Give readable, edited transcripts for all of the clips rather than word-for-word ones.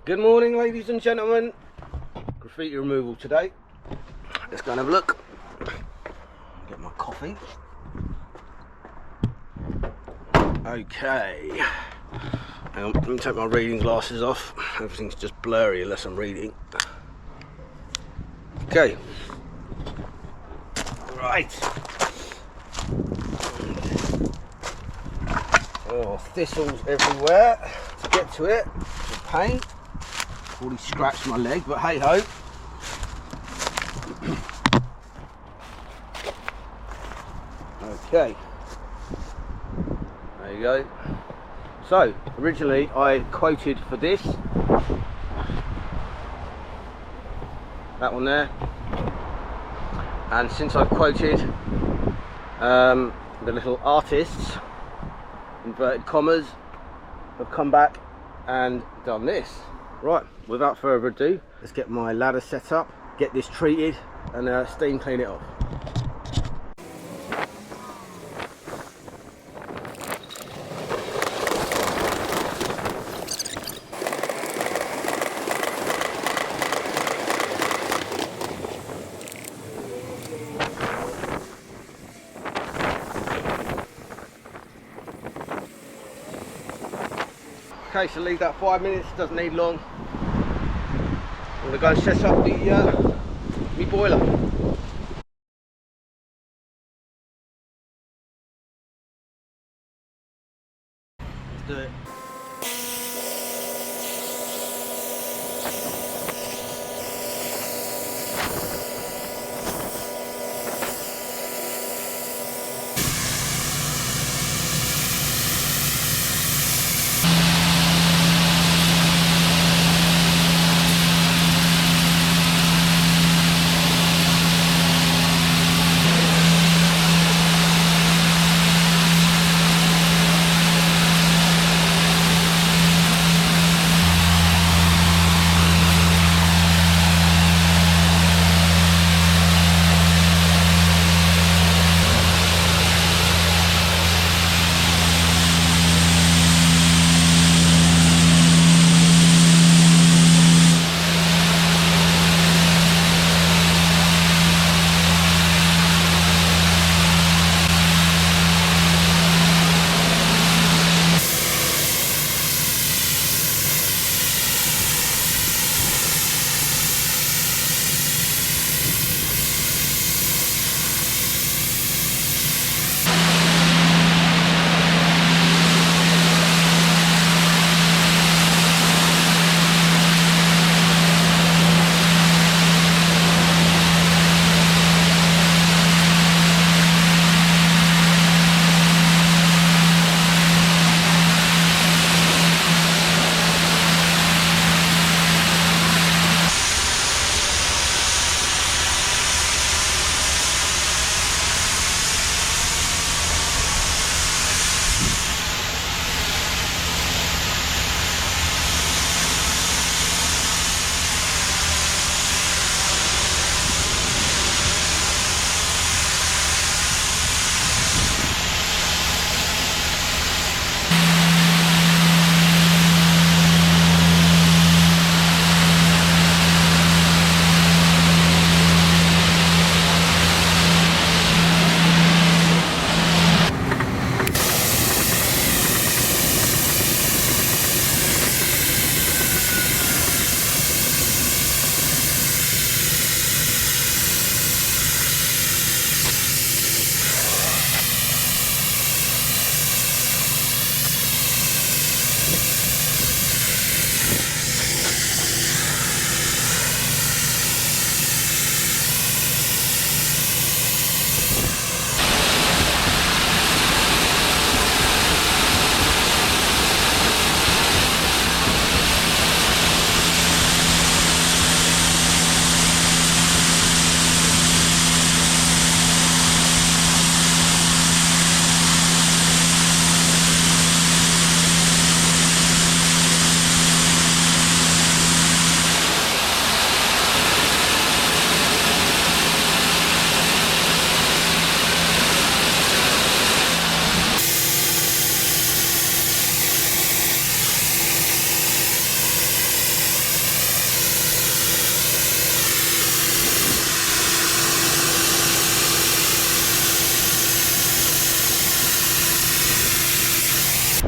Good morning, ladies and gentlemen. Graffiti removal today. Let's go and have a look. Get my coffee. Okay. Hang on, let me take my reading glasses off. Everything's just blurry unless I'm reading. Okay. Right. Oh, thistles everywhere. To get to it, it's a pain. Already scratched my leg, but hey ho. Okay, there you go. So originally I quoted for this, that one there, and since I've quoted, the little artists, inverted commas, have come back and done this. Right, without further ado, let's get my ladder set up, get this treated, and steam clean it off. Okay, so leave that 5 minutes, doesn't need long. I'm going to go and set up the boiler. Let's do it.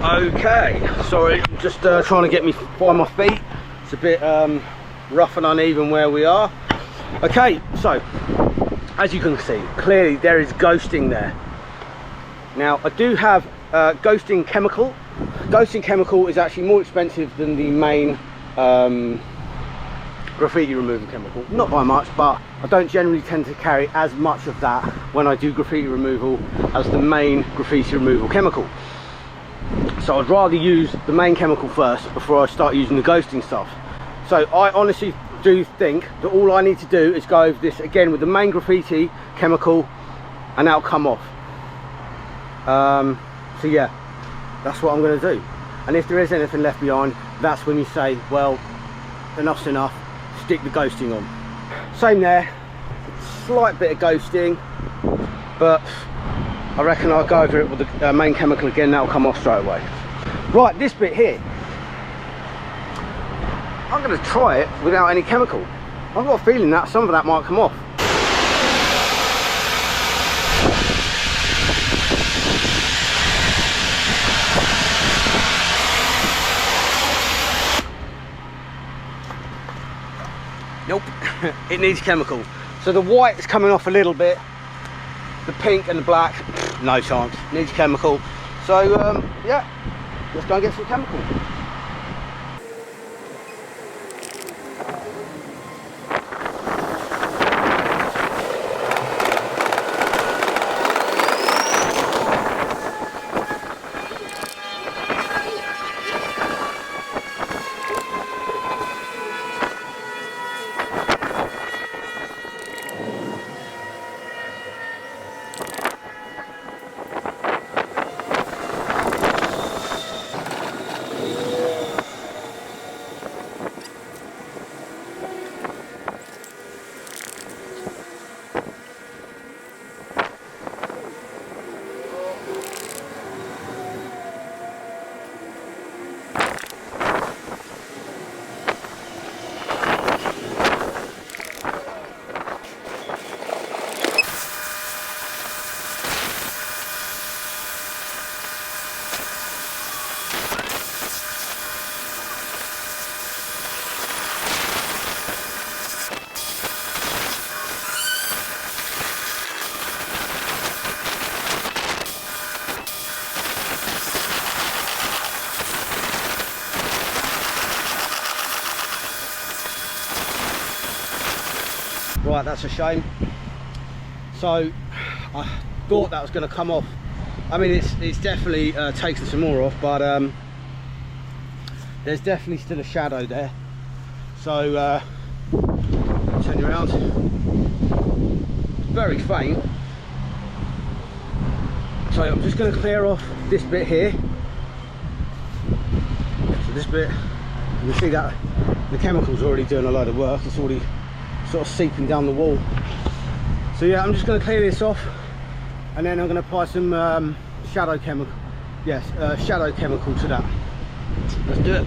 Okay, sorry, I'm just trying to get me find my feet. It's a bit rough and uneven where we are. Okay, so as you can see, clearly there is ghosting there. Now I do have ghosting chemical. Ghosting chemical is actually more expensive than the main graffiti removal chemical, not by much, but I don't generally tend to carry as much of that when I do graffiti removal as the main graffiti removal chemical. So I'd rather use the main chemical first before I start using the ghosting stuff. So I honestly do think that all I need to do is go over this again with the main graffiti chemical and that'll come off. So yeah, that's what I'm going to do. And if there is anything left behind, that's when you say, well, enough's enough, stick the ghosting on. Same there, slight bit of ghosting, but I reckon I'll go over it with the main chemical again, that'll come off straight away. Right, this bit here, I'm going to try it without any chemical. I've got a feeling that some of that might come off. Nope, it needs chemical. So the white is coming off a little bit, the pink and the black, no chance, needs chemical. So yeah, let's go and get some chemical. Right, that's a shame. So I thought that was going to come off. I mean, it's definitely taken some more off, but there's definitely still a shadow there. So turn you around. It's very faint. So I'm just going to clear off this bit here. So this bit, you can see that the chemical's already doing a load of work. It's already sort of seeping down the wall. So yeah, I'm just going to clear this off, and then I'm going to apply some shadow chemical. Yes, shadow chemical to that. Let's do it.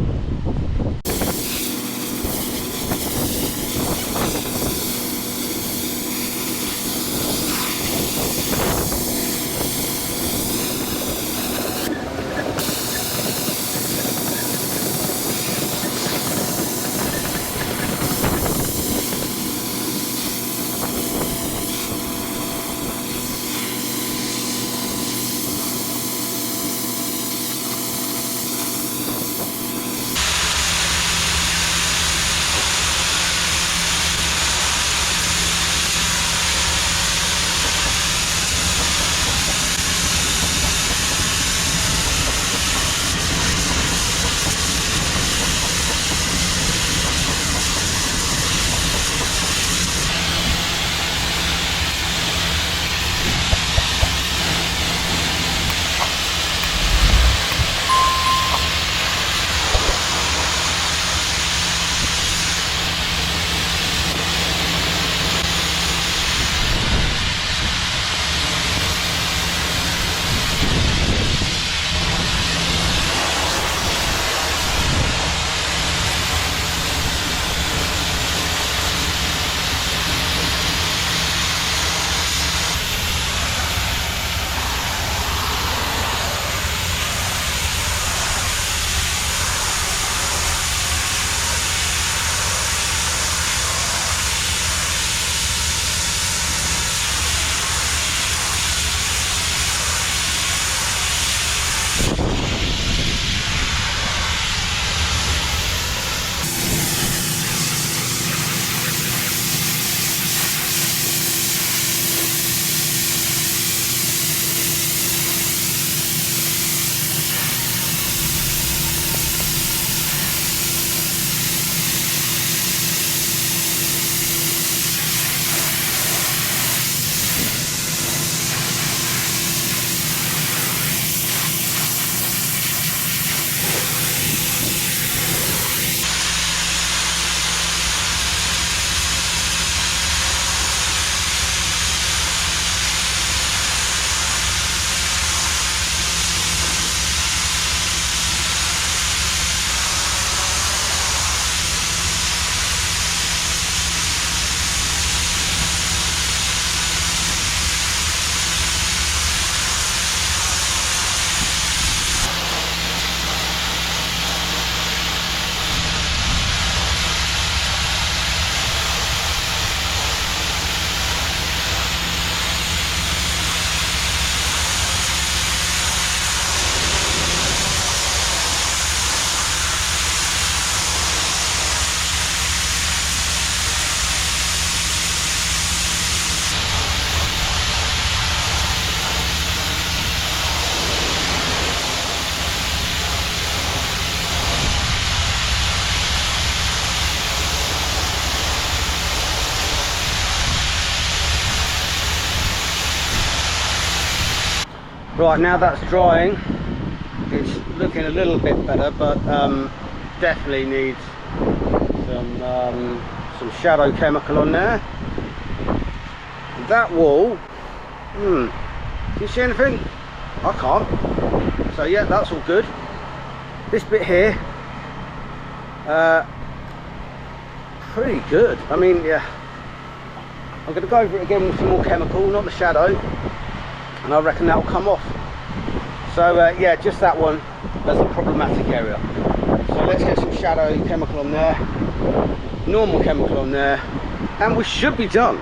Right, now that's drying, it's looking a little bit better, but definitely needs some shadow chemical on there. That wall, can you see anything? I can't. So yeah, that's all good. This bit here, pretty good. I mean, yeah, I'm going to go over it again with some more chemical, not the shadow, and I reckon that'll come off. So yeah, just that one, that's a problematic area. So let's get some shadow chemical on there, normal chemical on there, and we should be done.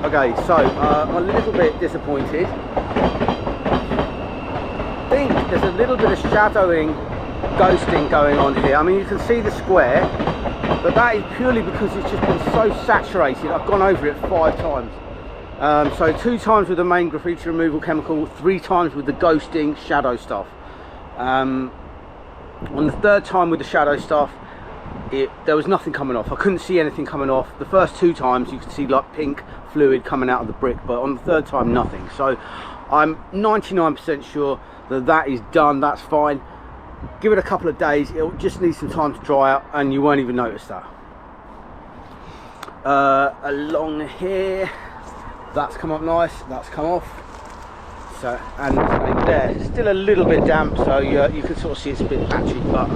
Okay, so I'm a little bit disappointed. I think there's a little bit of shadowing, ghosting going on here. I mean, you can see the square, but that is purely because it's just been so saturated. I've gone over it 5 times. So 2 times with the main graffiti removal chemical, 3 times with the ghosting shadow stuff. On the 3rd time with the shadow stuff, there was nothing coming off. I couldn't see anything coming off. The first 2 times you could see like pink fluid coming out of the brick, but on the 3rd time nothing. So I'm 99% sure that that is done. That's fine. Give it a couple of days, it'll just need some time to dry out and you won't even notice that. Along here, that's come up nice, that's come off. So, and there, it's still a little bit damp, so you can sort of see it's a bit patchy, but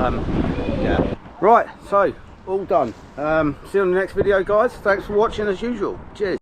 yeah. Right, so all done. See you on the next video, guys. Thanks for watching as usual. Cheers.